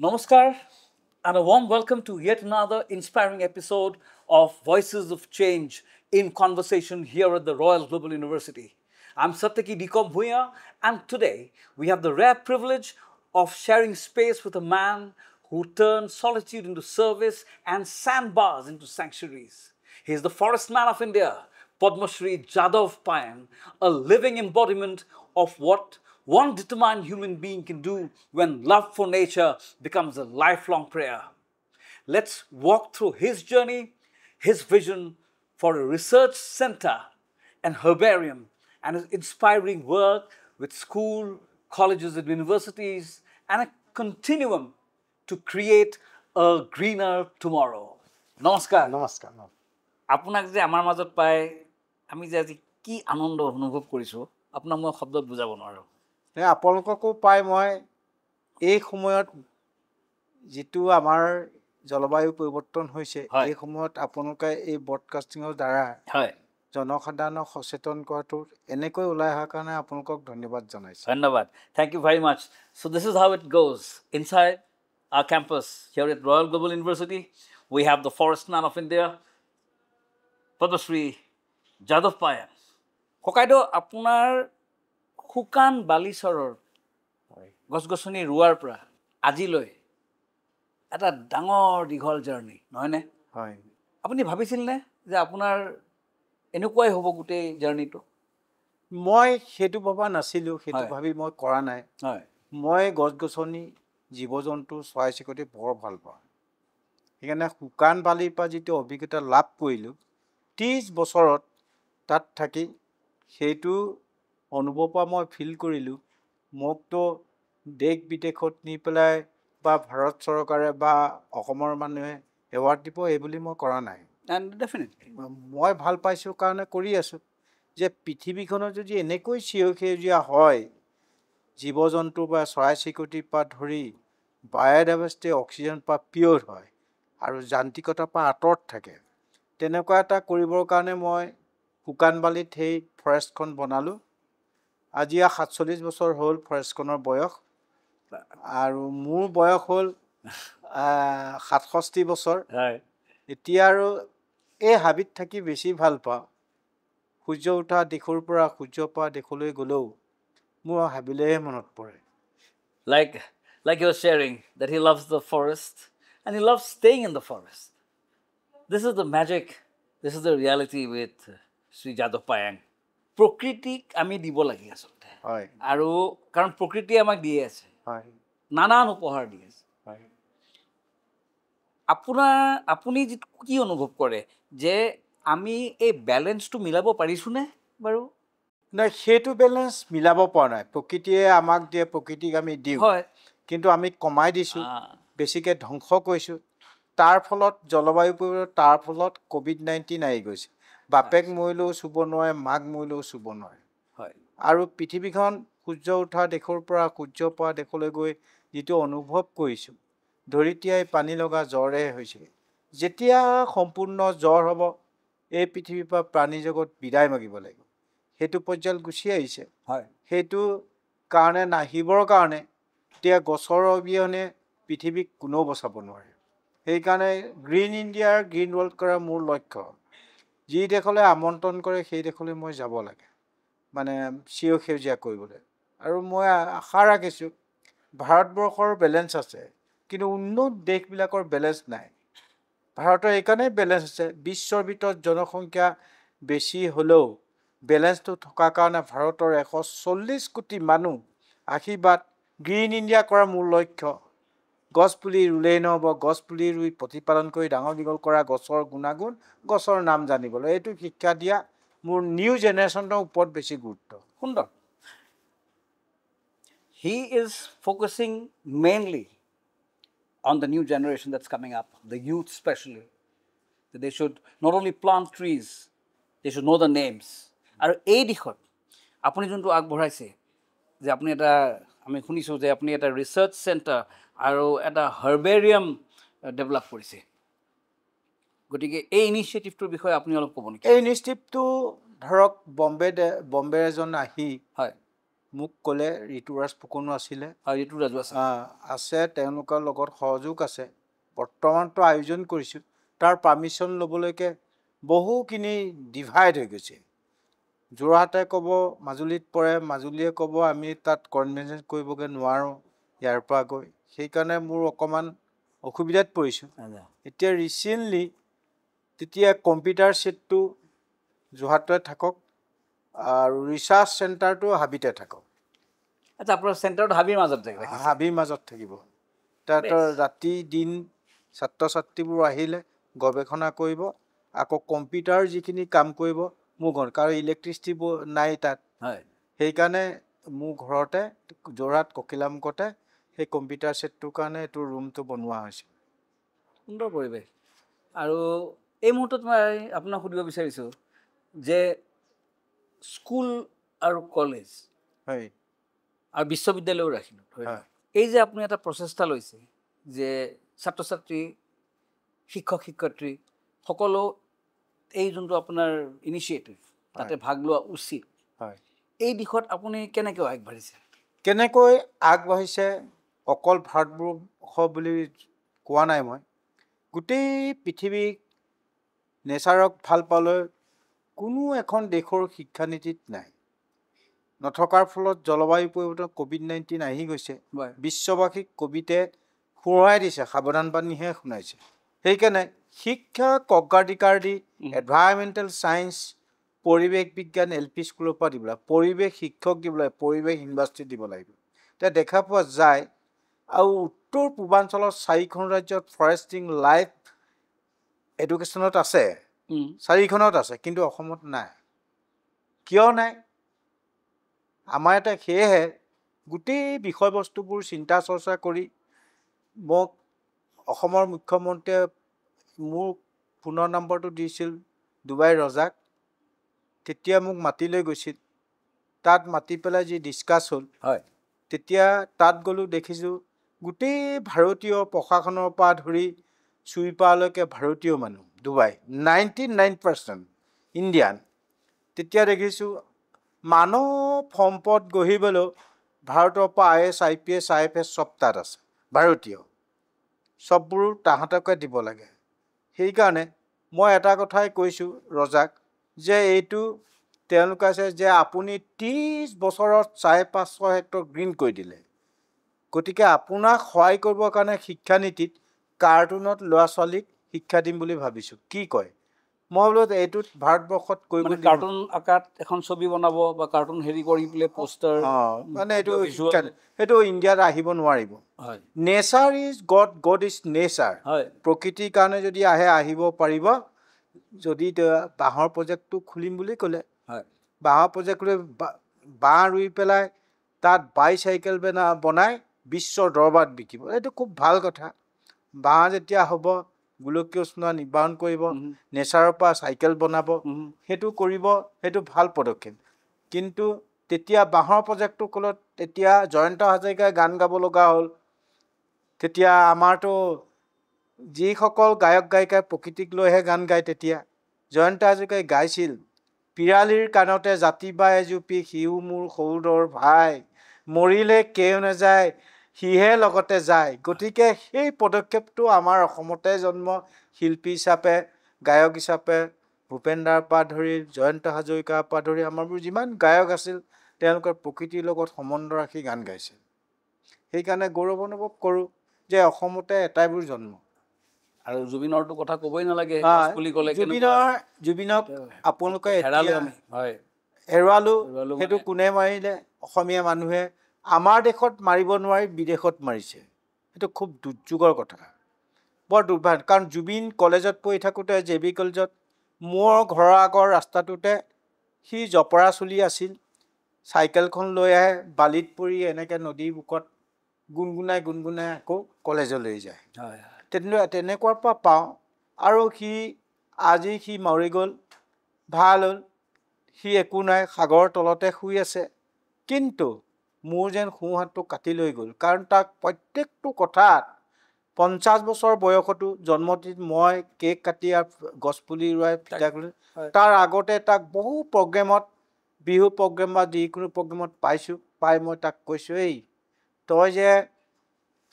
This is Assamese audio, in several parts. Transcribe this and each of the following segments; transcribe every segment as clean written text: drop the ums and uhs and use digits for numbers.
Namaskar and a warm welcome to yet another inspiring episode of Voices of Change in Conversation here at the Royal Global University. I'm Satyaki Dikom Bhuya, and today we have the rare privilege of sharing space with a man who turned solitude into service and sandbars into sanctuaries. He is the forest man of India, Padma Shri Jadav Payeng, a living embodiment of what one determined human being can do when love for nature becomes a lifelong prayer. Let's walk through his journey, his vision for a research center and herbarium, and his inspiring work with school, colleges, and universities, and a continuum to create a greener tomorrow. Namaskar. নমস্কাৰ আপোনাক যে আমাৰ মাজত পাই আমি যে আজি কি আনন্দ অনুভৱ কৰিছোঁ আপোনাক মই শব্দত বুজাব নোৱাৰোঁ। আপোনালোককো পাই মই এই সময়ত যিটো আমাৰ জলবায়ু পৰিৱৰ্তন হৈছে এই সময়ত আপোনালোকে এই ব্ৰডকাষ্টিঙৰ দ্বাৰা জনসাধাৰণক সচেতন কৰাটো এনেকৈ ওলাই অহাৰ কাৰণে আপোনালোকক ধন্যবাদ জনাইছোঁ। ধন্যবাদ। Thank you very much. So this is how it goes. Inside our campus here at Royal Global University, we have the forest man of India, Padma Shri Jadav Payeng. ককাইদেউ আপোনাৰ শুকান বালিচৰৰ গছ-গছনি ৰোৱাৰ পৰা আজিলৈ এটা ডাঙৰ দীঘল জাৰ্ণি নহয়নে? হয়। আপুনি ভাবিছিলনে যে আপোনাৰ এনেকুৱাই হ'ব গোটেই জাৰ্ণিটো? মই সেইটো ভবা নাছিলোঁ, সেইটো ভাবি মই কৰা নাই। মই গছ-গছনি, জীৱ জন্তু, চৰাই চিৰিকটি বৰ ভাল পাওঁ। সেইকাৰণে শুকান বালিৰ পৰা যিটো অভিজ্ঞতা লাভ কৰিলোঁ 30 বছৰত তাত থাকি সেইটো অনুভৱৰ পৰা মই ফিল কৰিলোঁ। মোকতো দেশ বিদেশত নি পেলাই বা ভাৰত চৰকাৰে বা অসমৰ মানুহে এৱাৰ্ড দিব এই বুলি মই কৰা নাই। মই ভাল পাইছোঁ কাৰণে কৰি আছোঁ যে পৃথিৱীখনত যদি এনেকৈ সেউজীয়া হয়, জীৱ জন্তু বা চৰাই চিৰিকটিৰ পৰা ধৰি বায়'ডাইভাৰ্চিটি অক্সিজেন পৰা পিয়'ৰ হয় আৰু যান্ত্ৰিকতাৰ পৰা আঁতৰত থাকে, তেনেকুৱা এটা কৰিবৰ কাৰণে মই শুকান বালিত সেই ফৰেষ্টখন বনালোঁ। আজি 47 বছৰ হ'ল ফৰেষ্টখনৰ বয়স, আৰু মোৰ বয়স হ'ল 67 বছৰ। এতিয়া আৰু এই হাবিত থাকি বেছি ভাল পাওঁ। সূৰ্য উঠা দিশৰ পৰা সূৰ্য পৰা দিশলৈ গ'লেও মোৰ হাবিলৈহে মনত পৰে। Like you're sharing that he loves the forest and he loves staying in the forest. This is the magic, this is the reality with Sri Jadav Payeng. প্ৰকৃতিক আমি দিব লাগে আচলতে, আৰু কাৰণ প্ৰকৃতিয়ে আমাক দিয়ে আছে, নানান উপহাৰ দি আছে। আপুনি কি অনুভৱ কৰে যে আমি এই বেলেঞ্চটো মিলাব পাৰিছোনে বাৰু? নাই, সেইটো বেলেঞ্চ মিলাব পৰা নাই। প্ৰকৃতিয়ে আমাক দিয়ে, প্ৰকৃতিক আমি দিওঁ, কিন্তু আমি কমাই দিছোঁ, বেছিকৈ ধ্বংস কৰিছোঁ। তাৰ ফলত জলবায়ু পৰিৱৰ্তন, তাৰ ফলত COVID-19 আহি গৈছে। বাপেক মৰিলেও চুব নোৱাৰে, মাক মৰিলেও চুব নোৱাৰে। আৰু পৃথিৱীখন সূৰ্য উঠা দেশৰ পৰা সূৰ্য পৰা দেশলৈ গৈ যিটো অনুভৱ কৰিছোঁ, ধৰিত্ৰীয়াই পানী লগা জ্বৰে হৈছে। যেতিয়া সম্পূৰ্ণ জ্বৰ হ'ব, এই পৃথিৱীৰ পৰা প্ৰাণী জগত বিদায় মাগিব লাগিব। সেইটো পৰ্যায়ত গুচি আহিছে। সেইটো কাৰণে নাহিবৰ কাৰণে এতিয়া গছৰ অবিহনে পৃথিৱীক কোনেও বচাব নোৱাৰে। সেইকাৰণে গ্ৰীণ ইণ্ডিয়াৰ গ্ৰীণ ৱৰ্ল্ড কৰা মোৰ লক্ষ্য। যি দেশলৈ আমন্ত্ৰণ কৰে সেই দেশলৈ মই যাব লাগে, মানে সেউজীয়া কৰিবলৈ। আৰু মই আশা ৰাখিছোঁ ভাৰতবৰ্ষৰ বেলেঞ্চ আছে, কিন্তু উন্নত দেশবিলাকৰ বেলেঞ্চ নাই। ভাৰতৰ এইকাৰণেই বেলেঞ্চ আছে, বিশ্বৰ ভিতৰত জনসংখ্যা বেছি হ'লেও বেলেঞ্চটো থকাৰ কাৰণে ভাৰতৰ 140 কোটি মানুহ আশীৰ্বাদ গ্ৰীণ ইণ্ডিয়া কৰা মোৰ লক্ষ্য। গছপুলি ৰুলেই নহ'ব, গছপুলি ৰুই প্ৰতিপালন কৰি ডাঙৰ দীঘল কৰা, গছৰ গুণাগুণ, গছৰ নাম জানিবলৈ, এইটো শিক্ষা দিয়া মোৰ নিউ জেনেৰেশ্যনৰ ওপৰত বেছি গুৰুত্ব। সুন্দৰ। He is focusing mainly on the new generation that's coming up, the youth especially, that they should not only plant trees, they should know the names. আৰু এই দিশত আপুনি যোনটো আগবঢ়াইছে যে আপুনি এটা, আমি শুনিছোঁ যে আপুনি এটা ৰিচাৰ্চ চেণ্টাৰ আৰু এটা হাৰ্বেৰিয়াম ডেভেলপ কৰিছে, গতিকে এই ইনিচিয়েটিভটোৰ বিষয়ে আপুনি অলপ ক'ব নেকি? এই ইনিচিয়েটিভটো ধৰক বম্বেৰ এজন আহি মোক ক'লে ঋতুৰাজ ফুকনো আছিলে ঋতুৰাজো আছে আছে তেওঁলোকৰ লগত সহযোগ আছে বৰ্তমানতো আয়োজন কৰিছোঁ তাৰ পাৰ্মিশ্যন ল'বলৈকে বহুখিনি ডিভাইড হৈ গৈছে যোৰহাটে ক'ব মাজুলীত পৰে মাজুলীয়ে ক'ব আমি তাত কনভেনশ্যন কৰিবগৈ নোৱাৰোঁ ইয়াৰ পৰা গৈ সেইকাৰণে মোৰ অকণমান অসুবিধাত পৰিছোঁ এতিয়া ৰিচেণ্টলি তেতিয়া কম্পিউটাৰ ছেটটো যোৰহাটতে থাকক আৰু ৰিচাৰ্চ চেণ্টাৰটো হাবিতে থাকক আচ্ছা আপোনাৰ চেণ্টাৰটো হাবিৰ মাজত থাকিব হাবিৰ মাজত থাকিব তাত ৰাতি দিন ছাত্ৰ ছাত্ৰীবোৰ আহিলে গৱেষণা কৰিব আকৌ কম্পিউটাৰ যিখিনি কাম কৰিব মোৰ ঘৰত কাৰণ ইলেক্ট্ৰিচিটিবোৰ নাই তাত সেইকাৰণে মোৰ ঘৰতে যোৰহাট ককিলামুখতে সেই কম্পিউটাৰ ছেটটোৰ কাৰণে এইটো ৰুমটো বনোৱা হৈছে সুন্দৰ পৰিৱেশ আৰু এই মুহূৰ্তত মই আপোনাক সুধিব বিচাৰিছোঁ যে স্কুল আৰু কলেজ হয় আৰু বিশ্ববিদ্যালয়ও ৰাখিলোঁ এই যে আপুনি এটা প্ৰচেষ্টা লৈছে যে ছাত্ৰ ছাত্ৰী শিক্ষক শিক্ষয়িত্ৰী সকলো এই যোনটো আপোনাৰ ইনিচিয়েটিভ তাতে ভাগ লোৱা উচিত হয় এই দিশত আপুনি কেনেকৈ আগবাঢ়িছে কেনেকৈ আগবাঢ়িছে অকল ভাৰতবৰ্ষ বুলি কোৱা নাই মই গোটেই পৃথিৱীক নেচাৰক ভাল পালে কোনো এখন দেশৰ শিক্ষানীতিত নাই নথকাৰ ফলত জলবায়ু পৰিৱৰ্তন COVID-19 আহি গৈছে বিশ্ববাসীক ক'ভিডে শুৱাই দিছে সাৱধানবাণীহে শুনাইছে সেইকাৰণে শিক্ষাক অগ্ৰাধিকাৰ দি এনভাইৰমেণ্টেল ছায়েন্স পৰিৱেশ বিজ্ঞান LP স্কুলৰ পৰা দিব লাগে পৰিৱেশ শিক্ষক দিব লাগে পৰিৱেশ ইউনিভাৰ্চিটি দিব লাগিব এতিয়া দেখা পোৱা যায় আৰু উত্তৰ পূৰ্বাঞ্চলৰ 4খন ৰাজ্যত ফৰেষ্টিং লাইফ এডুকেশ্যনত আছে 4খনত আছে কিন্তু অসমত নাই কিয় নাই আমাৰ এটা সেয়েহে গোটেই বিষয়বস্তুবোৰ চিন্তা চৰ্চা কৰি মোক অসমৰ মুখ্যমন্ত্ৰীয়ে মোৰ ফোনৰ নম্বৰটো দিছিল ডুবাই ৰজাক তেতিয়া মোক মাতি লৈ গৈছিল তাত মাতি পেলাই যি ডিছকাছ হ'ল হয় তেতিয়া তাত গ'লোঁ দেখিছোঁ গোটেই ভাৰতীয় প্ৰশাসনৰ পৰা ধৰি চুইপাৰলৈকে ভাৰতীয় মানুহ ডুবাই 99% ইণ্ডিয়ান তেতিয়া দেখিছোঁ মানৱ সম্পদ গঢ়িবলৈ ভাৰতৰ পৰা IAS IPS IFS চব তাত আছে ভাৰতীয় চববোৰ তাহাঁতকে দিব লাগে সেইকাৰণে মই এটা কথাই কৈছোঁ ৰজাক যে এইটো তেওঁলোকে আছে যে আপুনি 30 বছৰত 550 হেক্টৰ গ্ৰীণ কৰি দিলে গতিকে আপোনাক সহায় কৰিবৰ কাৰণে শিক্ষানীতিত কাৰ্টুনত ল'ৰা ছোৱালীক শিক্ষা দিম বুলি ভাবিছোঁ কি কয় মই বোলো এইটোত ভাৰতবৰ্ষত কৰিব কাৰ্টুন আকাৰত এখন ছবি বনাব বা কাৰ্টুন হেৰি কৰি পেলাই পোষ্টাৰ মানে এইটো সেইটো ইণ্ডিয়াত আহিব নোৱাৰিব nature is god is nature প্ৰকৃতিৰ কাৰণে যদি আহিব পাৰিব যদি বাঁহৰ প্ৰজেক্টটো খুলিম বুলি ক'লে বাঁহৰ প্ৰজেক্ট বাঁহ ৰুই পেলাই তাত বাইচাইকেল বনাই বিশ্বৰ দৰবাৰত বিকিব এইটো খুব ভাল কথা বাঁহ যেতিয়া হ'ব গোলকীয় উষ্ণতা নিবাৰণ কৰিব নেচাৰৰ পৰা চাইকেল বনাব সেইটো কৰিব সেইটো ভাল পদক্ষেপ কিন্তু তেতিয়া বাঁহৰ প্ৰজেক্টটো ক'লত তেতিয়া জয়ন্ত হাজৰিকাই গান গাব লগা হ'ল তেতিয়া আমাৰতো যিসকল গায়ক গায়িকাই প্ৰকৃতিক লৈহে গান গায় তেতিয়া জয়ন্ত হাজৰিকাই গাইছিল পিৰালিৰ কাণতে জাতি বা এজুপি সিও মোৰ সৰুদৰ ভাই মৰিলে কেও নাযায় সিহে লগতে যায় গতিকে সেই পদক্ষেপটো আমাৰ অসমতে জন্ম শিল্পী হিচাপে গায়ক হিচাপে ভূপেনদাৰ পৰা ধৰি জয়ন্ত হাজৰিকাৰ পৰা ধৰি আমাৰবোৰ যিমান গায়ক আছিল তেওঁলোকৰ প্ৰকৃতিৰ লগত সম্বন্ধ ৰাখি গান গাইছিল সেইকাৰণে গৌৰৱ অনুভৱ কৰোঁ যে অসমতে এটাইবোৰ জন্ম আৰু জুবিনৰটো কথা ক'বই নালাগে জুবিনক আপোনালোকে হেৰুৱালো সেইটো কোনে মাৰিলে অসমীয়া মানুহে আমাৰ দেশত মাৰিব নোৱাৰি বিদেশত মাৰিছে সেইটো খুব দুৰ্যোগৰ কথা বৰ দুৰ্ভাগ্য কাৰণ জুবিন কলেজত পঢ়ি থাকোঁতে JB কলেজত মোৰ ঘৰৰ আগৰ ৰাস্তাটোতে সি জপৰা চলি আছিল চাইকেলখন লৈ আহে বালিত পৰি এনেকৈ নদীৰ বুকত গুণগুণাই আকৌ কলেজলৈ যায় তেনেকুৱাৰ পৰা পাওঁ আৰু আজি সি মৰি গ'ল ভাল হ'ল সি একো নাই সাগৰৰ তলতে শুই আছে কিন্তু মোৰ যেন সোঁহাতটো কাটি লৈ গ'ল কাৰণ তাক প্ৰত্যেকটো কথাত 50 বছৰ বয়সতো জন্মদিন মই কেক কাটি গছপুলি ৰুৱাই তাৰ আগতে তাক বহু প্ৰগ্ৰেমত বিহু প্ৰগ্ৰেম বা যিকোনো প্ৰগ্ৰেমত পাইছোঁ পাই মই তাক কৈছোঁ, এই তই যে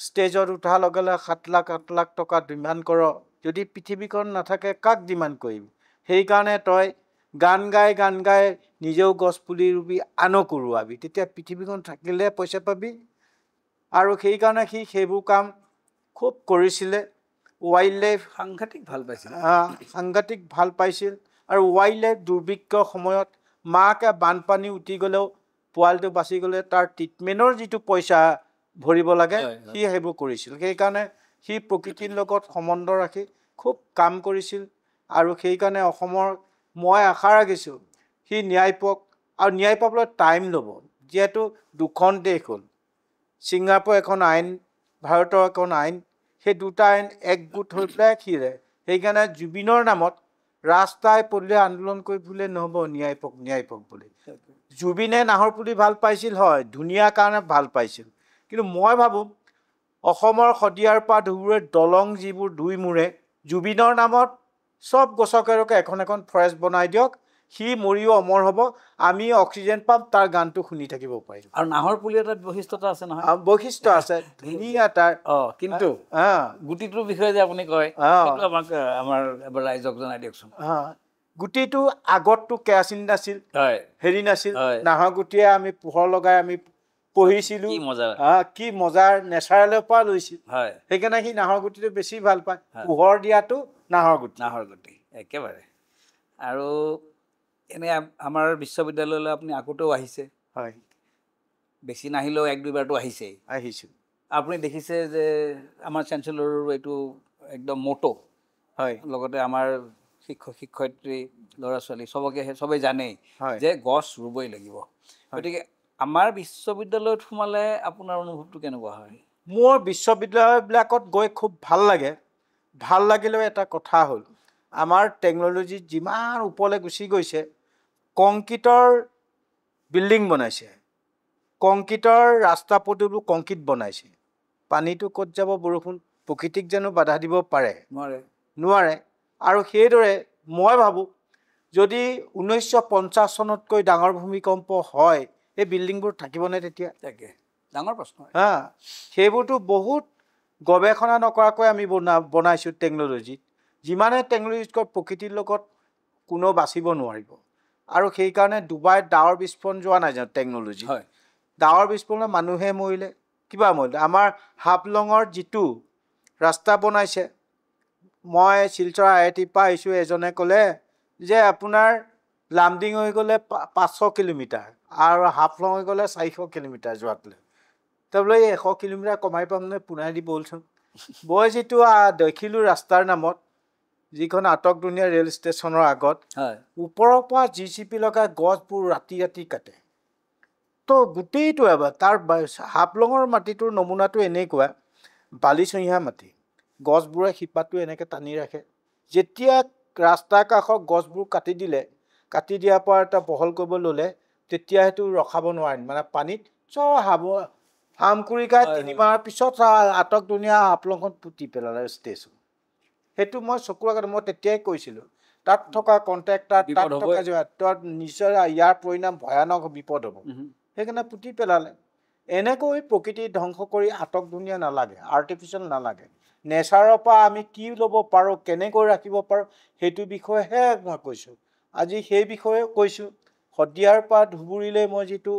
ষ্টেজত উঠাৰ লগে লগে 7 লাখ 8 লাখ টকা ডিমাণ্ড কৰ, যদি পৃথিৱীখন নাথাকে কাক ডিমাণ্ড কৰিবি? সেইকাৰণে তই গান গাই নিজেও গছ পুলি ৰুবি, আনকো ৰুৱাবি, তেতিয়া পৃথিৱীখন থাকিলে পইচা পাবি। আৰু সেইকাৰণে সি সেইবোৰ কাম খুব কৰিছিলে। ৱাইল্ড লাইফ সাংঘাতিক ভাল পাইছিল। আৰু ৱাইল্ড লাইফ দুৰ্ভিক্ষৰ সময়ত মাকে বানপানী উঠি গ'লেও পোৱালিটো বাচি গ'লে তাৰ ট্ৰিটমেণ্টৰ যিটো পইচা ভৰিব লাগে সি সেইবোৰ কৰিছিল। সেইকাৰণে সি প্ৰকৃতিৰ লগত সম্বন্ধ ৰাখি খুব কাম কৰিছিল। আৰু সেইকাৰণে অসমৰ মই আশা ৰাখিছোঁ সি ন্যায় পাওক, আৰু ন্যায় পাবলৈ টাইম ল'ব। যিহেতু দুখন দেশ হ'ল, ছিংগাপুৰ এখন আইন, ভাৰতৰ এখন আইন, সেই দুটা আইন একগোট হৈ পেলাই সিৰে। সেইকাৰণে জুবিনৰ নামত ৰাস্তাই পদূলিয়ে আন্দোলন কৰি ফুৰিলে নহ'ব, ন্যায় পাওক বুলি। জুবিনে নাহৰ পুলি ভাল পাইছিল, হয়, ধুনীয়া কাৰণে ভাল পাইছিল। কিন্তু মই ভাবোঁ অসমৰ শদিয়াৰ পৰা ধুবুৰীৰ দলং যিবোৰ 2 মূৰে, জুবিনৰ নামত চব গছকে এখন এখন ফৰেষ্ট বনাই দিয়ক, সি মৰিও অমৰ হ'ব, আমি অক্সিজেন পাম, তাৰ গানটো শুনি থাকিব পাৰিম। আৰু নাহৰ পুলি এটাত বৈশিষ্ট্যতা আছে নহয়, বৈশিষ্ট্য আছে, ধুনীয়া তাৰ। কিন্তু গুটিটোৰ বিষয়ে যে আপুনি কয়, আমাক আমাৰ এবাৰ ৰাইজক জনাই দিয়কচোন। গুটিটো আগততো কেৰাচিন নাছিল, হেৰি নাছিল, নাহৰ গুটিয়ে আমি পোহৰ লগাই আমি পঢ়িছিলোঁ, কি মজাৰ নেচাৰেলৰ পৰা লৈছিল। সেইকাৰণে সি নাহৰ গুটিটো বেছি ভাল পায়, পোহৰ দিয়াটো নাহৰ গুটি একেবাৰে। আৰু এনে আমাৰ বিশ্ববিদ্যালয়লৈ আপুনি আগতেও আহিছে, হয়, বেছি নাহিলেও 1-2 বাৰটো আহিছোঁ। আপুনি দেখিছে যে আমাৰ চেঞ্চেলৰো এইটো একদম মটো, হয়, লগতে আমাৰ শিক্ষক শিক্ষয়িত্ৰী ল'ৰা ছোৱালী চবেই জানেই যে গছ ৰুবই লাগিব। গতিকে আমাৰ বিশ্ববিদ্যালয়ত সোমালে আপোনাৰ অনুভৱটো কেনেকুৱা হয়? মোৰ বিশ্ববিদ্যালয়বিলাকত গৈ খুব ভাল লাগে। ভাল লাগিলেও এটা কথা হ'ল, আমাৰ টেকন'লজি যিমান ওপৰলৈ গুচি গৈছে, কংক্ৰিটৰ বিল্ডিং বনাইছে, কংক্ৰিটৰ ৰাস্তা পদূলিবোৰ কংক্ৰিট বনাইছে। পানীটো ক'ত যাব বৰষুণ? প্ৰকৃতিক জানো বাধা দিব পাৰে? নোৱাৰে। আৰু সেইদৰে মই ভাবোঁ যদি 1950 চনতকৈ ডাঙৰ ভূমিকম্প হয়, এই বিল্ডিংবোৰ থাকিবনে তেতিয়া? ডাঙৰ প্ৰশ্ন। সেইবোৰতো বহুত গৱেষণা নকৰাকৈ আমি বনাইছোঁ টেকন'লজিত। যিমানে টেকন'লজিত প্ৰকৃতিৰ লগত কোনেও বাচিব নোৱাৰিব। আৰু সেইকাৰণে ডুবাইত ডাৱৰ বিস্ফোৰণ যোৱা নাই জানো টেকন'লজি? ডাৱৰ বিস্ফোৰণত মানুহে মৰিলে, কিবা মৰিলে। আমাৰ হাফলঙৰ যিটো ৰাস্তা বনাইছে, মই শিলচৰ IIT পৰা আহিছোঁ, এজনে ক'লে যে আপোনাৰ লামডিং হৈ গ'লে 500 কিলোমিটাৰ আৰু হাফলং হৈ গ'লে 400 কিলোমিটাৰ যোৱাতলৈ। তাৰ বোলে 100 কিলোমিটাৰ কমাই পাম নে পুনাই দি বলচোন। মই যিটো দেখিলোঁ ৰাস্তাৰ নামত, যিখন আটকধুনীয়া ৰেল ষ্টেচনৰ আগত, ওপৰৰ পৰা JCB লগাই গছবোৰ ৰাতি ৰাতি কাটে। তো গোটেইটো এবাৰ তাৰ হাফলঙৰ মাটিটোৰ নমুনাটো এনেকুৱা, বালিচহীয়া মাটি, গছবোৰে শিপাটো এনেকৈ টানি ৰাখে। যেতিয়া ৰাস্তাৰ কাষৰ গছবোৰ কাটি দিয়াৰ পৰা এটা বহল কৰিব ল'লে, তেতিয়া সেইটো ৰখাব নোৱাৰিম, মানে পানীত চব হামকুৰিকাই 3 মাহৰ পিছত আটকধুনীয়া হাফলংখন পুতি পেলালে ষ্টেচন। সেইটো মই চকুৰ আগতে, মই তেতিয়াই কৈছিলোঁ তাত থকা কণ্ট্ৰেক্টাৰ, তাত থকা নিশ্চয় ইয়াৰ পৰিণাম ভয়ানক বিপদ হ'ব। সেইকাৰণে পুতি পেলালে। এনেকৈ প্ৰকৃতি ধ্বংস কৰি আটকধুনীয়া নালাগে, আৰ্টিফিচিয়েল নালাগে। নেচাৰৰ পৰা আমি কি ল'ব পাৰোঁ, কেনেকৈ ৰাখিব পাৰোঁ, সেইটো বিষয়েহে মই কৈছোঁ। আজি সেই বিষয়ে কৈছোঁ। শদিয়াৰ পৰা ধুবুৰীলৈ মই যিটো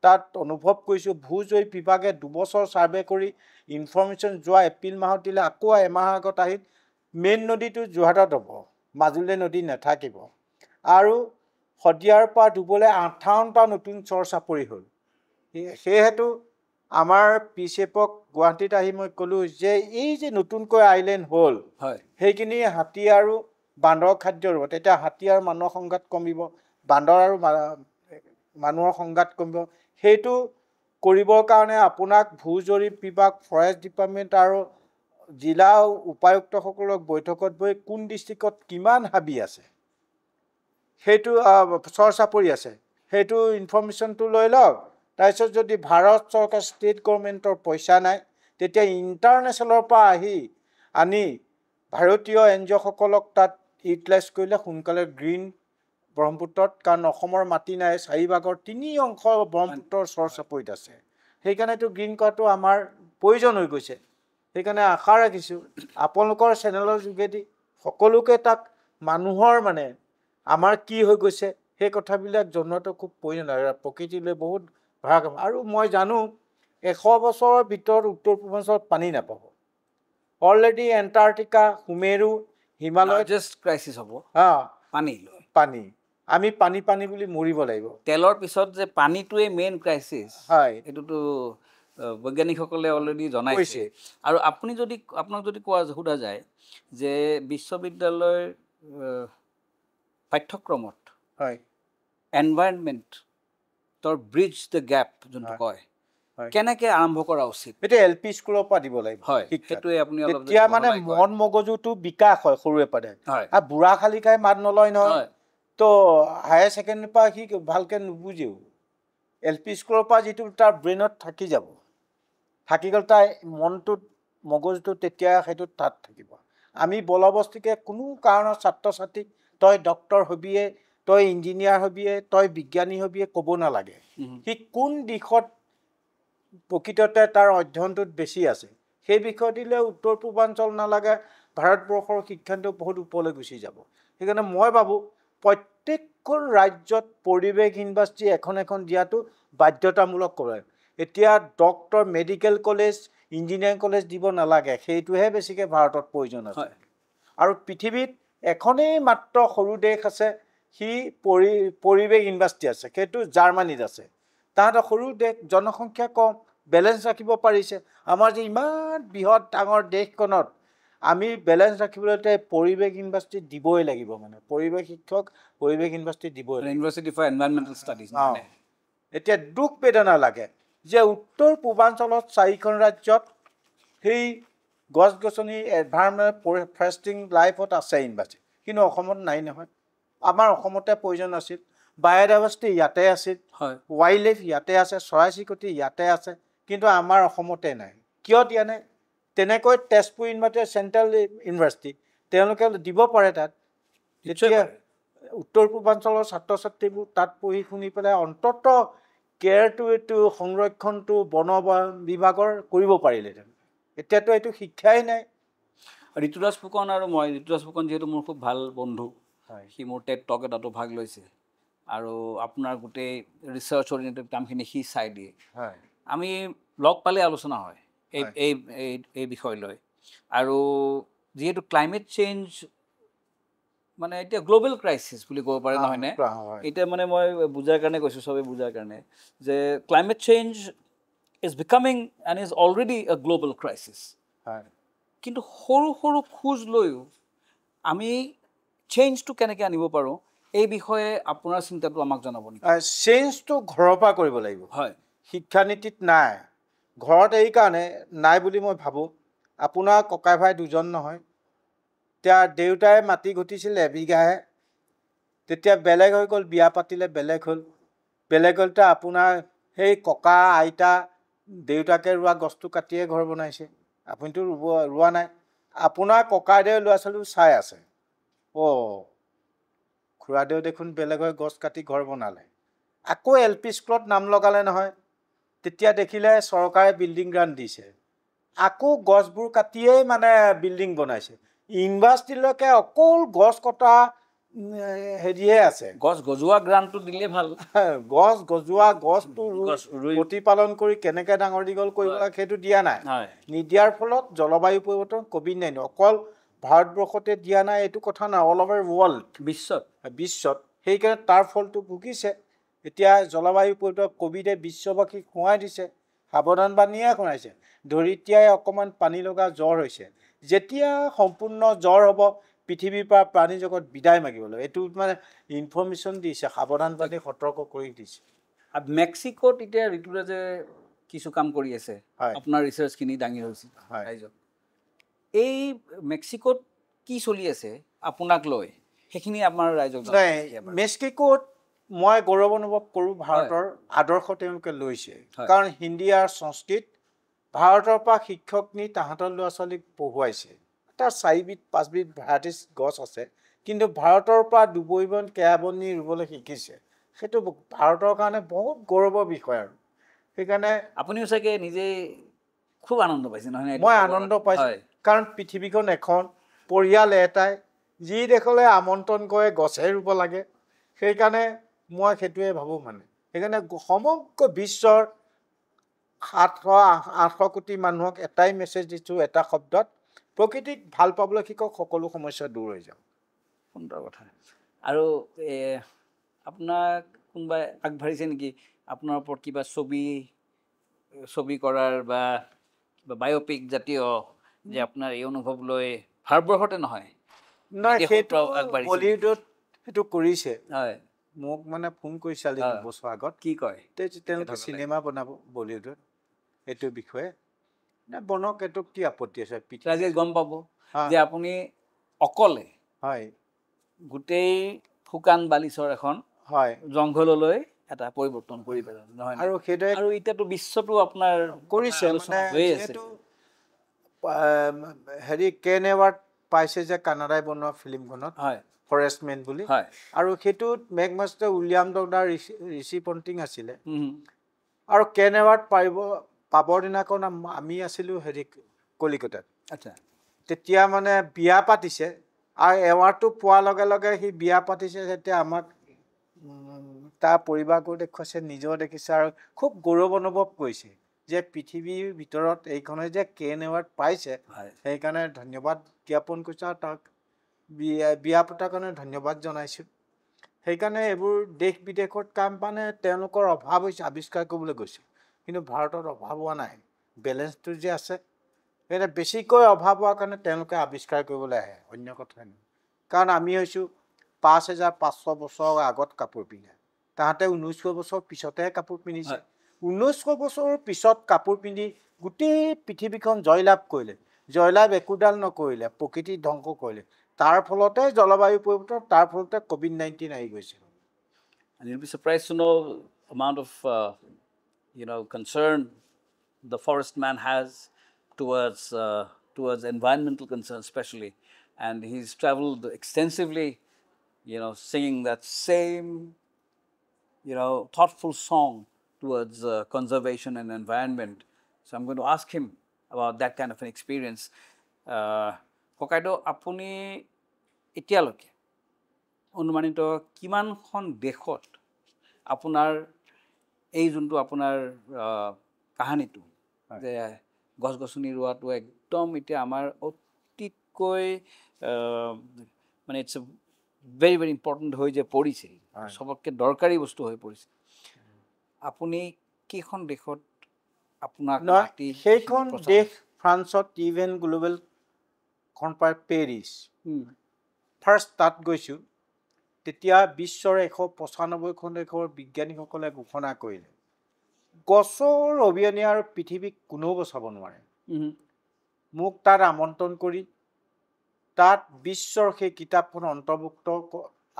তাত অনুভৱ কৰিছোঁ, ভূ-জৈৱ বিভাগে 2 বছৰ ছাৰ্ভে কৰি ইনফৰ্মেশ্যন যোৱা এপ্ৰিল মাহত দিলে, আকৌ এমাহৰ আগত আহি মেইন নদীটো যোৰহাটত হ'ব, মাজুলী নদী নাথাকিব। আৰু শদিয়াৰ পৰা ধুবলৈ 58টা নতুন চৰ চাপৰি হ'ল। সেয়েহেতু আমাৰ PCFক গুৱাহাটীত আহি মই ক'লোঁ যে এই যে নতুনকৈ আইলেণ্ড হ'ল, সেইখিনি হাতী আৰু বান্দৰ খাদ্য ৰ'ব, তেতিয়া হাতী আৰু মানুহৰ সংঘাত কমিব, বান্দৰ আৰু মানুহৰ সংঘাত কমিব। সেইটো কৰিবৰ কাৰণে আপোনাক ভূ-জৰীপ বিভাগ, ফৰেষ্ট ডিপাৰ্টমেণ্ট আৰু জিলা উপায়ুক্তসকলক বৈঠকত গৈ কোন ডিষ্ট্ৰিক্টত কিমান হাবি আছে, সেইটো চৰ চাপৰি আছে, সেইটো ইনফৰ্মেশ্যনটো লৈ লওক। তাৰপিছত যদি ভাৰত চৰকাৰ, ষ্টেট গভৰ্ণমেণ্টৰ পইচা নাই, তেতিয়া ইণ্টাৰনেশ্যনেলৰ পৰা আনি ভাৰতীয় NGOসকলক তাত ইউটিলাইজ কৰিলে সোনকালে গ্ৰীণ ব্ৰহ্মপুত্ৰত, কাৰণ অসমৰ মাটি নাই, 4/3 অংশ ব্ৰহ্মপুত্ৰৰ চৰ চাপৰিত আছে। সেইকাৰণেতো গ্ৰীণ কৰাটো আমাৰ প্ৰয়োজন হৈ গৈছে। সেইকাৰণে আশা ৰাখিছোঁ আপোনালোকৰ চেনেলৰ যোগেদি সকলোকে তাক মানুহৰ মানে আমাৰ কি হৈ গৈছে সেই কথাবিলাক জনোৱাটো খুব প্ৰয়োজন। প্ৰকৃতিলৈ বহুত ভাৰাক্ৰান্ত। আৰু মই জানো 100 বছৰৰ ভিতৰত উত্তৰ পূৰ্বাঞ্চলত পানী নাপাব। অলৰেডি এণ্টাৰ্কটিকা, সুমেৰু, হিমালয় জাষ্ট ক্ৰাইচিছ হ'ব পানী লৈ। পানী আমি পানী বুলি মৰিব লাগিব। তেলৰ পিছত যে পানীটোৱে মেইন ক্ৰাইচিছ, হয়, এইটোতো বৈজ্ঞানিকসকলে অলৰেডি জনাইছে। আৰু আপোনাক যদি সোধা যায় যে বিশ্ববিদ্যালয়ৰ পাঠ্যক্ৰমত এনভাইৰনমেণ্টৰ ব্ৰিজ দ্য গেপ যোনটো কয়, কেনেকৈ আৰম্ভ কৰা উচিত? এইটো LP স্কুলৰ পৰা দিব লাগিব। সেইটোৱে আপুনি তেতিয়া মানে মন মগজুটো বিকাশ হয় সৰুৰে পৰা। আৰু বুঢ়া খালী খাই মাত নলয় নহয়, তো হায়াৰ ছেকেণ্ডেৰীৰ পৰা সি ভালকৈ নুবুজেও। LP স্কুলৰ পৰা যিটো তাৰ ব্ৰেইনত থাকি যাব, থাকি গ'ল তাৰ মনটোত মগজুটো তেতিয়া সেইটো তাত থাকিব। আমি বলবস্তিকে কোনো কাৰণত ছাত্ৰ ছাত্ৰীক তই ডক্তৰ হবিয়ে, তই ইঞ্জিনিয়াৰ হবিয়ে, তই বিজ্ঞানী হবিয়ে ক'ব নালাগে। সি কোন দিশত প্ৰকৃততে তাৰ অধ্যয়নটোত বেছি আছে সেই বিষয় দিলে উত্তৰ পূৰ্বাঞ্চল নালাগে, ভাৰতবৰ্ষৰ শিক্ষাটো বহুত ওপৰলৈ গুচি যাব। সেইকাৰণে মই ভাবোঁ প্ৰত্যেকখন ৰাজ্যত পৰিৱেশ ইউনিভাৰ্চিটি এখন দিয়াটো বাধ্যতামূলক কৰে। এতিয়া doctor, medical college, engineering college দিব নালাগে, সেইটোহে বেছিকৈ ভাৰতত প্ৰয়োজন আছে। আৰু পৃথিৱীত এখনেই মাত্ৰ সৰু দেশ আছে, সি পৰিৱেশ ইউনিভাৰ্চিটি আছে, সেইটো জাৰ্মানীত আছে। তাহাঁতৰ সৰু দেশ, জনসংখ্যা কম, বেলেঞ্চ ৰাখিব পাৰিছে। আমাৰ যে ইমান বৃহৎ ডাঙৰ দেশখনত আমি বেলেঞ্চ ৰাখিবলৈ পৰিৱেশ ইউনিভাৰ্চিটি দিবই লাগিব। মানে পৰিৱেশ শিক্ষক, পৰিৱেশ ইউনিভাৰ্চিটি দিবই লাগিব। University for environmental studies. এতিয়া দুখ বেদনা লাগে যে উত্তৰ পূৰ্বাঞ্চলত 4খন ৰাজ্যত সেই গছ গছনি এনভাইৰনমেণ্ট ফৰেষ্টিং লাইফত আছে ইউনিভাৰ্চিটি, কিন্তু অসমত নাই নহয়। আমাৰ অসমতে প্ৰয়োজন আছিল, বায়'ডাইভাৰ্চিটি ইয়াতে আছিল, ৱাইল্ড লাইফ ইয়াতে আছে, চৰাই চিৰিকটি ইয়াতে আছে, কিন্তু আমাৰ অসমতে নাই। কিয় দিয়া নাই? তেনেকৈ তেজপুৰ ইউনিভাৰ্চিটি চেণ্ট্ৰেল ইউনিভাৰ্চিটি তেওঁলোকে দিব পাৰে তাত। তেতিয়া উত্তৰ পূৰ্বাঞ্চলৰ ছাত্ৰ ছাত্ৰীবোৰ তাত পঢ়ি শুনি পেলাই অন্ততঃ কেয়াৰটো এইটো সংৰক্ষণটো বন বিভাগৰ কৰিব পাৰিলেহেঁতেন। এতিয়াতো এইটো শিক্ষাই নাই। ঋতুৰাজ ফুকন আৰু মই, ঋতুৰাজ ফুকন যিহেতু মোৰ খুব ভাল বন্ধু, সি মোৰ টেড টক এটাতো ভাগ লৈছে আৰু আপোনাৰ গোটেই ৰিচাৰ্চ অৰিয়েণ্টেড কামখিনি সি চাই দিয়ে। আমি লগ পালে আলোচনা হয় এই বিষয় লৈ। আৰু যিহেতু ক্লাইমেট চেঞ্জ মানে এতিয়া গ্ল'বেল ক্ৰাইচিছ বুলি ক'ব পাৰে, নহয়নে? এতিয়া মানে মই বুজাৰ কাৰণে কৈছোঁ, চবেই বুজাৰ কাৰণে, যে climate change is becoming and is already a global crisis. কিন্তু সৰু সৰু খোজ লৈও আমি চেঞ্জটো কেনেকৈ আনিব পাৰোঁ এই বিষয়ে আপোনাৰ চিন্তাটো আমাক জনাব নেকি? চেঞ্জটো ঘৰৰ পৰা কৰিব লাগিব। শিক্ষানীতিত নাই। ঘৰত এইকাৰণে নাই বুলি মই ভাবোঁ, আপোনাৰ ককাই ভাই দুজন নহয়, এতিয়া দেউতাই মাটি ঘটিছিল 1 বিঘাহে, তেতিয়া বেলেগ হৈ গ'ল, বিয়া পাতিলে বেলেগ হ'ল। বেলেগ হ'লতে আপোনাৰ সেই ককা আইতা দেউতাকে ৰোৱা গছটো কাটিয়ে ঘৰ বনাইছে, আপুনিতো ৰোৱা নাই। আপোনাৰ ককাইদেউ ল'ৰা ছোৱালীও চাই আছে, খুৰাদেউ দেখোন বেলেগ হৈ গছ কাটি ঘৰ বনালে। আকৌ LP স্কুলত নাম লগালে নহয়, তেতিয়া দেখিলে চৰকাৰে বিল্ডিং গ্ৰাণ্ট দিছে, আকৌ গছবোৰ কাটিয়েই মানে বিল্ডিং বনাইছে। ইউনিভাৰ্চিটিলৈকে অকল গছ কটা হেৰিয়ে আছে। গছ গজোৱা গ্ৰাণ্টটো দিলে ভাল। গছ গজোৱা, গছটো প্ৰতিপালন কৰি কেনেকৈ ডাঙৰ দীঘল কৰিব লাগে সেইটো দিয়া নাই। নিদিয়াৰ ফলত জলবায়ু পৰিৱৰ্তন COVID-19 অকল ভাৰতবৰ্ষতে দিয়া নাই এইটো কথা নাই, অল অভাৰ ৱৰ্ল্ড, বিশ্বত সেইকাৰণে তাৰ ফলটো ভুগিছে। এতিয়া জলবায়ু পৰিৱৰ্তন ক'ভিডে বিশ্ববাসীক শুৱাই দিছে, সাৱধানবাণীয়ে শুনাইছে। ধৰিত্ৰীয়াই অকণমান পানী লগা জ্বৰ হৈছে, যেতিয়া সম্পূৰ্ণ জ্বৰ হ'ব পৃথিৱীৰ পৰা প্ৰাণী জগত বিদায় মাগিবলৈ, এইটো মানে ইনফৰ্মেশ্যন দিছে, সাৱধানবাণী সতৰ্ক কৰি দিছে। মেক্সিকোত এতিয়া ঋতুৰাজে কিছু কাম কৰি আছে, আপোনাৰ ৰিচাৰ্চখিনি দাঙি ধৰিছে ৰাইজক। এই মেক্সিকোত কি চলি আছে আপোনাক লৈ, সেইখিনি আমাৰ ৰাইজক মেক্সিকোত মই গৌৰৱ অনুভৱ কৰোঁ, ভাৰতৰ আদৰ্শ তেওঁলোকে লৈছে। কাৰণ হিন্দী আৰু সংস্কৃত ভাৰতৰ পৰা শিক্ষক নি তাহাঁতৰ ল'ৰা ছোৱালীক পঢ়ুৱাইছে। তাৰ 4-5 বিধ ভেৰাইটিজ গছ আছে, কিন্তু ভাৰতৰ পৰা দুবৰিবন কেয়াবনী ৰুবলৈ শিকিছে সেইটো ভাৰতৰ কাৰণে বহুত গৌৰৱৰ বিষয় আৰু সেইকাৰণে আপুনিও চাগে নিজে খুব আনন্দ পাইছে নহয় মই আনন্দ পাইছোঁ কাৰণ পৃথিৱীখন এখন পৰিয়াল এটাই যি দেশলৈ আমন্ত্ৰণ কৰে গছে ৰুব লাগে সেইকাৰণে মই সেইটোৱে ভাবোঁ মানে সেইকাৰণে সমগ্ৰ বিশ্বৰ 700-800 কোটি মানুহক এটাই মেছেজ দিছোঁ এটা শব্দত প্ৰকৃতিক ভাল পাবলৈ শিকক সকলো সমস্যা দূৰ হৈ যাব সুন্দৰ কথা আৰু আপোনাক কোনোবাই আগবাঢ়িছে নেকি আপোনাৰ ওপৰত কিবা ছবি কৰাৰ বা কিবা বায়োপিক জাতীয় যে আপোনাৰ এই অনুভৱ লৈ ভাৰতবৰ্ষতে নহয় সেইটো বলিউডত সেইটো কৰিছে হয় মোক মানে ফোন কৰিছে আজি 2 বছৰ আগত কি কয় তেওঁলোকে চিনেমা বনাব বলিউডত এইটো বিষয়ে বনক এইটো কি আপত্তি আছে আজি গম পাব যে আপুনি অকলে হয় গোটেই শুকান বালিচৰ এখন হয় জংঘললৈ এটা পৰিৱৰ্তন কৰি পেলালে নহয় আৰু সেইটোৱে আৰু এতিয়াতো বিশ্বতো আপোনাৰ কৰিছে মানে যেহেতু হেৰি কেন এৱাৰ্ড পাইছে যে কানাডাই বনোৱা ফিল্মখনত হয় ফৰেষ্টমেন বুলি আৰু সেইটোত মেগমাষ্টাৰ উইলিয়াম ডগলাৰ ঋষি পণ্টিং আছিলে আৰু কেন এৱাৰ্ড পাবৰ দিনাখন আমি আছিলোঁ হেৰি কলিকতাত আচ্ছা তেতিয়া মানে বিয়া পাতিছে আৰু এৱাৰ্ডটো পোৱাৰ লগে লগে সি বিয়া পাতিছে যেতিয়া আমাক তাৰ পৰিবাৰকো দেখুৱাইছে নিজেও দেখিছে আৰু খুব গৌৰৱ অনুভৱ কৰিছে যে পৃথিৱীৰ ভিতৰত এইখনে যে কেন এৱাৰ্ড পাইছে সেইকাৰণে ধন্যবাদ জ্ঞাপন কৰিছোঁ আৰু তাক বিয়া পতাৰ কাৰণে ধন্যবাদ জনাইছোঁ সেইকাৰণে এইবোৰ দেশ বিদেশত কাম মানে তেওঁলোকৰ অভাৱ হৈছে আৱিষ্কাৰ কৰিবলৈ গৈছে কিন্তু ভাৰতত অভাৱ হোৱা নাই বেলেঞ্চটো যে আছে সেইকাৰণে বেছিকৈ অভাৱ হোৱাৰ কাৰণে তেওঁলোকে আৱিষ্কাৰ কৰিবলৈ আহে অন্য কথা নহয় কাৰণ আমি হৈছোঁ 5500 বছৰৰ আগত কাপোৰ পিন্ধে তাহাঁতে 1900 বছৰ পিছতহে কাপোৰ পিন্ধিছে 1900 বছৰৰ পিছত কাপোৰ পিন্ধি গোটেই পৃথিৱীখন জয়লাভ কৰিলে জয়লাভ একোডাল নকৰিলে প্ৰকৃতি ধ্বংস কৰিলে তাৰ ফলতে জলবায়ু পৰিৱৰ্তন তাৰ ফলতে COVID-19 আহি গৈছে And you'll be surprised to know amount of concern the forest man has towards environmental concerns especially and he's traveled extensively singing that same thoughtful song towards conservation and environment so I'm going to ask him about that kind of an experience Hokkaido apuni etialoke অনুমানিত কিমানখন দেশত আপোনাৰ এই যোনটো আপোনাৰ কাহিনীটো যে গছ-গছনি ৰোৱাটো একদম এতিয়া আমাৰ অতিকৈ মানে ইটছ ভেৰি ভেৰি ইম্পৰ্টেণ্ট হৈ যে পৰিছে সবতকৈ দৰকাৰী বস্তু হৈ পৰিছে আপুনি কেইখন দেশত আপোনাক সেইখন দেশ ফ্ৰান্সত even global conference Paris first তাত গৈছোঁ তেতিয়া বিশ্বৰ 195খন দেশৰ বিজ্ঞানীসকলে ঘোষণা কৰিলে গছৰ অবিহনে আৰু পৃথিৱীক কোনেও বচাব নোৱাৰে মোক তাত আমন্ত্ৰণ কৰি তাত বিশ্বৰ সেই কিতাপখন অন্তৰ্ভুক্ত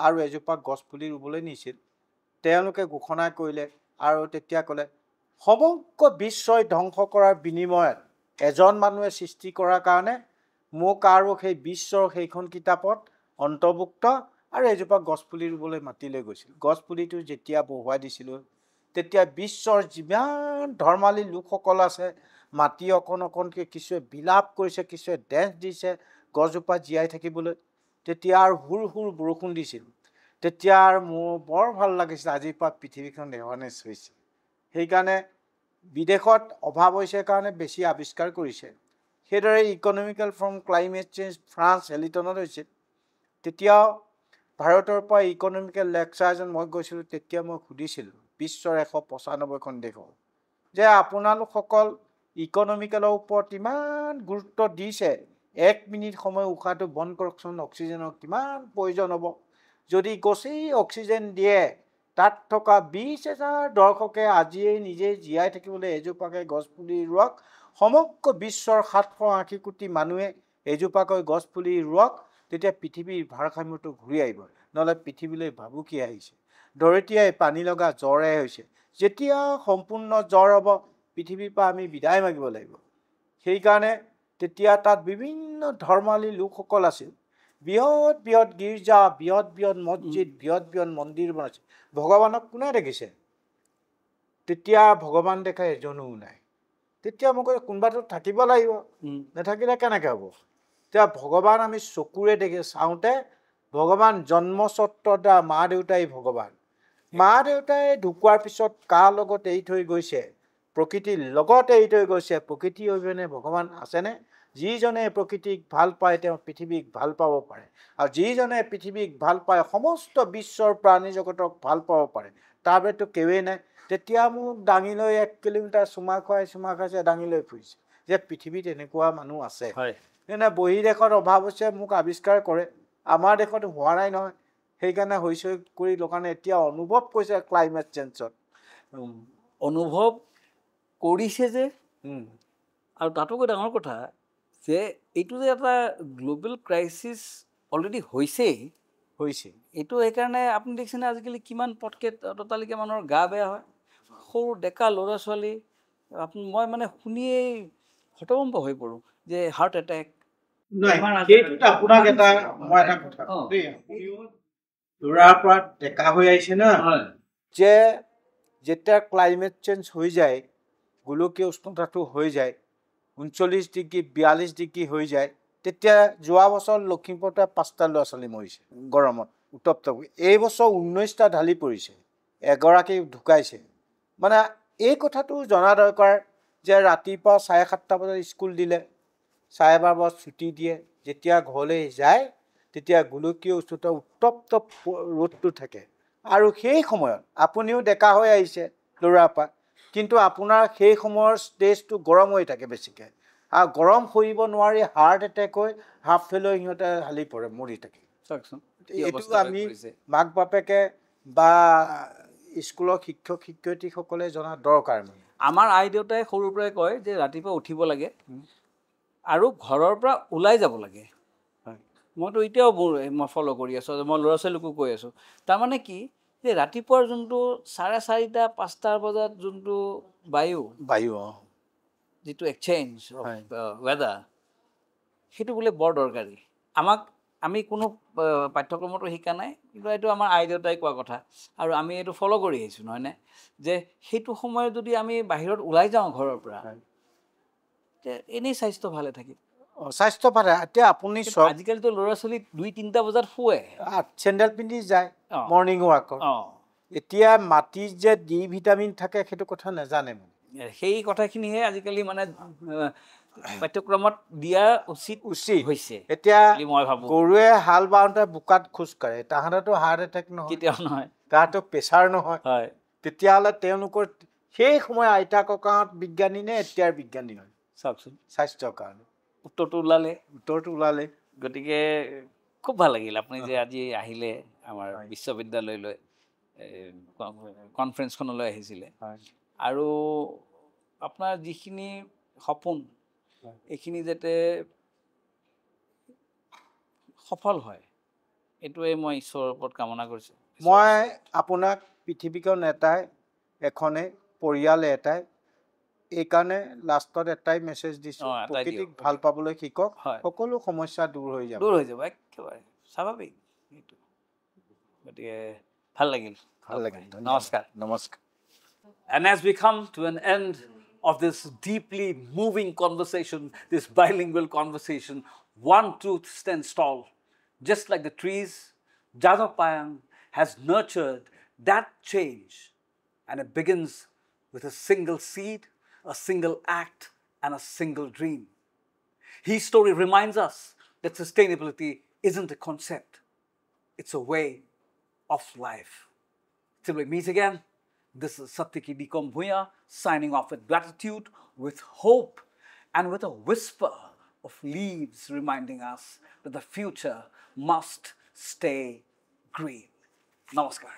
আৰু এজোপা গছপুলি ৰুবলৈ নিছিল তেওঁলোকে ঘোষণা কৰিলে আৰু তেতিয়া ক'লে সমগ্ৰ বিশ্বই ধ্বংস কৰাৰ বিনিময়ত এজন মানুহে সৃষ্টি কৰাৰ কাৰণে মোক আৰু সেই বিশ্বৰ সেইখন কিতাপত অন্তৰ্ভুক্ত আৰু এজোপা গছপুলি ৰুবলৈ মাতি লৈ গৈছিল গছপুলিটো যেতিয়া বহুৱাই দিছিলোঁ তেতিয়া বিশ্বৰ যিমান ধৰ্মালী লোকসকল আছে মাটি অকণ অকণকৈ কিছুৱে বিলাপ কৰিছে কিছুৱে ডেন্স দিছে গছজোপা জীয়াই থাকিবলৈ তেতিয়া আৰু হুৰ হুৰ বৰষুণ দিছিল তেতিয়া আৰু মোৰ বৰ ভাল লাগিছিল আজিৰ পৰা পৃথিৱীখন ৰেৱানেছ হৈছে সেইকাৰণে বিদেশত অভাৱ হৈছে কাৰণে বেছি আৱিষ্কাৰ কৰিছে সেইদৰে economical from climate change France হেলিটনত হৈছিল তেতিয়াও ভাৰতৰ পৰা ইকনমিকেল লেকচাৰ এজন মই গৈছিলোঁ তেতিয়া মই সুধিছিলোঁ বিশ্বৰ 195খন দেশৰ যে আপোনালোকসকল ইকনমিকেলৰ ওপৰত ইমান গুৰুত্ব দিছে 1 মিনিট সময় উশাহটো বন্ধ কৰকচোন অক্সিজেনৰ কিমান প্ৰয়োজন হ'ব যদি গছেই অক্সিজেন দিয়ে তাত থকা 20,000 দৰ্শকে আজিয়ে নিজে জীয়াই থাকিবলৈ এজোপাকৈ গছপুলি ৰুৱক সমগ্ৰ বিশ্বৰ 780 কোটি মানুহে এজোপাকৈ গছপুলি ৰুৱক তেতিয়া পৃথিৱীৰ ভাৰসাম্যটো ঘূৰি আহিব নহ'লে পৃথিৱীলৈ ভাবুকি আহিছে ধৰিত্ৰীয়ে পানী লগা জ্বৰে হৈছে যেতিয়া সম্পূৰ্ণ জ্বৰ হ'ব পৃথিৱীৰ পৰা আমি বিদায় মাগিব লাগিব সেইকাৰণে তেতিয়া তাত বিভিন্ন ধৰ্মালী লোকসকল আছিল বৃহৎ বৃহৎ গীৰ্জা, বৃহৎ বৃহৎ মছজিদ, বৃহৎ বৃহৎ মন্দিৰ বনাইছে। ভগৱানক কোনে দেখিছে? তেতিয়া ভগৱান দেখা এজনো নাই। তেতিয়া মোক কোনোবাটো থাকিব লাগিব, নাথাকিলে কেনেকৈ হ'ব? এতিয়া ভগৱান আমি চকুৰে দেখি চাওঁতে ভগৱান জন্মস্বত্বতা মা দেউতাই ভগৱান। মা দেউতাই ঢুকোৱাৰ পিছত কাৰ লগত এৰি থৈ গৈছে? প্ৰকৃতিৰ লগত এৰি থৈ গৈছে। প্ৰকৃতি অবিহনে ভগৱান আছেনে? যিজনে প্ৰকৃতিক ভাল পায় তেওঁ পৃথিৱীক ভাল পাব পাৰে, আৰু যিজনে পৃথিৱীক ভাল পায় সমস্ত বিশ্বৰ প্ৰাণী জগতক ভাল পাব পাৰে। তাৰ বাহিৰেতো কেৱেই নাই। তেতিয়া মোক দাঙি লৈ 1 কিলোমিটাৰ চুমা খুৱাইছে, দাঙি লৈ ফুৰিছে যে পৃথিৱীত এনেকুৱা মানুহ আছে। এনে বহিদেশত অভাৱ হৈছে মোক আৱিষ্কাৰ কৰে, আমাৰ দেশত হোৱা নাই নহয়। সেইকাৰণে হৈছে কৰি কাৰণে এতিয়া অনুভৱ কৰিছে ক্লাইমেট চেঞ্জত। অনুভৱ কৰিছে যে, আৰু তাতোকৈ ডাঙৰ কথা যে এইটো যে এটা গ্ল'বেল ক্ৰাইচিছ অলৰেডি হৈছেই। এইটো সেইকাৰণে আপুনি দেখিছেনে আজিকালি কিমান পটকে ততালিকে মানুহৰ গা বেয়া হয়, সৰু ডেকা ল'ৰা ছোৱালী। মই মানে শুনিয়েই হতভম্ব হৈ পৰোঁ যে হাৰ্ট এটেক। সেইটোত আপোনাক এটা মই এটা কথা ল'ৰাৰ পৰা ডেকা হৈ আহিছে না, যে যেতিয়া ক্লাইমেট চেঞ্জ হৈ যায়, গোলকীয় উষ্ণতাটো হৈ যায় 39 ডিগ্ৰী 42 ডিগ্ৰী হৈ যায়, তেতিয়া যোৱা বছৰ লখিমপুৰতে 5টা ল'ৰা ছোৱালী মৰিছে গৰমত উত্তপ্ত। এই বছৰ 19টা ঢালি পৰিছে, এগৰাকী ঢুকাইছে। মানে এই কথাটো জনা দৰকাৰ যে ৰাতিপুৱা 7:30 বজাত স্কুল দিলে, 12:30 বজাত ছুটি দিয়ে। যেতিয়া ঘৰলৈ যায় তেতিয়া গোলকীয় উষ্ণতা উত্তপ্ত ৰ'দটো থাকে, আৰু সেই সময়ত আপুনিও ডেকা হৈ আহিছে ল'ৰাৰ পৰা, কিন্তু আপোনাৰ সেই সময়ৰ ষ্টেজটো গৰম হৈ থাকে বেছিকৈ, আৰু গৰম সহিব নোৱাৰি হাৰ্ট এটেক হৈ হাফ ফেইল হৈ সিহঁতে হালি পৰে, মৰি থাকে। এইটো আমি মাক বাপেকে বা স্কুলৰ শিক্ষক শিক্ষয়িত্ৰীসকলে জনা দৰকাৰ। আমাৰ আই দেউতাই সৰুৰ পৰাই কয় যে ৰাতিপুৱা উঠিব লাগে আৰু ঘৰৰ পৰা ওলাই যাব লাগে। মইতো এতিয়াও মই ফ'ল' কৰি আছোঁ, মই ল'ৰা ছোৱালীকো কৈ আছোঁ। তাৰমানে কি যে ৰাতিপুৱাৰ যোনটো 4:30 5টা বজাত যোনটো বায়ু যিটো এক্সচেঞ্জ অফ ৱেডাৰ, সেইটো বোলে বৰ দৰকাৰী। আমি কোনো পাঠ্যক্ৰমতো শিকা নাই, কিন্তু এইটো আমাৰ আই দেউতাই কোৱা কথা, আৰু আমি এইটো ফ'ল' কৰি আহিছোঁ, নহয়নে? যে সেইটো সময়ত যদি আমি বাহিৰত ওলাই যাওঁ ঘৰৰ পৰা, এনেই স্বাস্থ্য ভালে থাকিব। স্বাস্থ্য ভালে। এতিয়া আপুনি আজিকালিতো ল'ৰা ছোৱালী 2-3টা বজাত শুৱে, চেণ্ডেল পিন্ধি যায় মৰ্ণিং ৱাকত। এতিয়া মাটিত যে ডি ভিটামিন থাকে সেইটো কথা নাজানে। সেই কথাখিনিহে আজিকালি মানে পাঠ্যক্ৰমত দিয়া উচিত হৈছে। এতিয়া মই ভাবোঁ গৰুৱে হাল বাওঁতে বোকাত খোজকাঢ়ে, তাহাঁতেতো হাৰ্ট এটেক নহয়, কেতিয়াও নহয়, তাহাঁতৰ প্ৰেছাৰ নহয়। তেতিয়াহ'লে তেওঁলোকৰ সেই সময় আইতা ককাহঁত বিজ্ঞানী নে এতিয়াৰ বিজ্ঞানী হয়? চাওকচোন, স্বাস্থ্যৰ কাৰণে উত্তৰটো ওলালে। গতিকে খুব ভাল লাগিল আপুনি যে আজি আহিলে আমাৰ বিশ্ববিদ্যালয়লৈ, কনফাৰেঞ্চখনলৈ আহিছিলে, আৰু আপোনাৰ যিখিনি সপোন এইখিনি যাতে সফল হয়, এইটোৱে মই ঈশ্বৰৰ ওপৰত কামনা কৰিছোঁ। মই আপোনাক পৃথিৱীখন এটাই, এখনে পৰিয়াল এটাই, এইকাৰণে লাষ্টত এটাই মেছেজ দিছোঁ, প্ৰকৃতিক ভাল পাবলৈ শিকক, সকলো সমস্যা দূৰ হৈ যাব। একেবাৰে স্বাভাৱিক এইটো। গতিকে ভাল লাগিল। নমস্কাৰ। And as we come to an end of this deeply moving conversation, this bilingual conversation, one truth stands tall. Just like the trees, Jagapayam has nurtured that change, and it begins with a single seed, a single act, and a single dream. His story reminds us that sustainability isn't a concept, it's a way of life. Till we meet again, this is Satyaki Dikom Bhuya signing off with gratitude, with hope, and with a whisper of leaves reminding us that the future must stay green. Namaskar.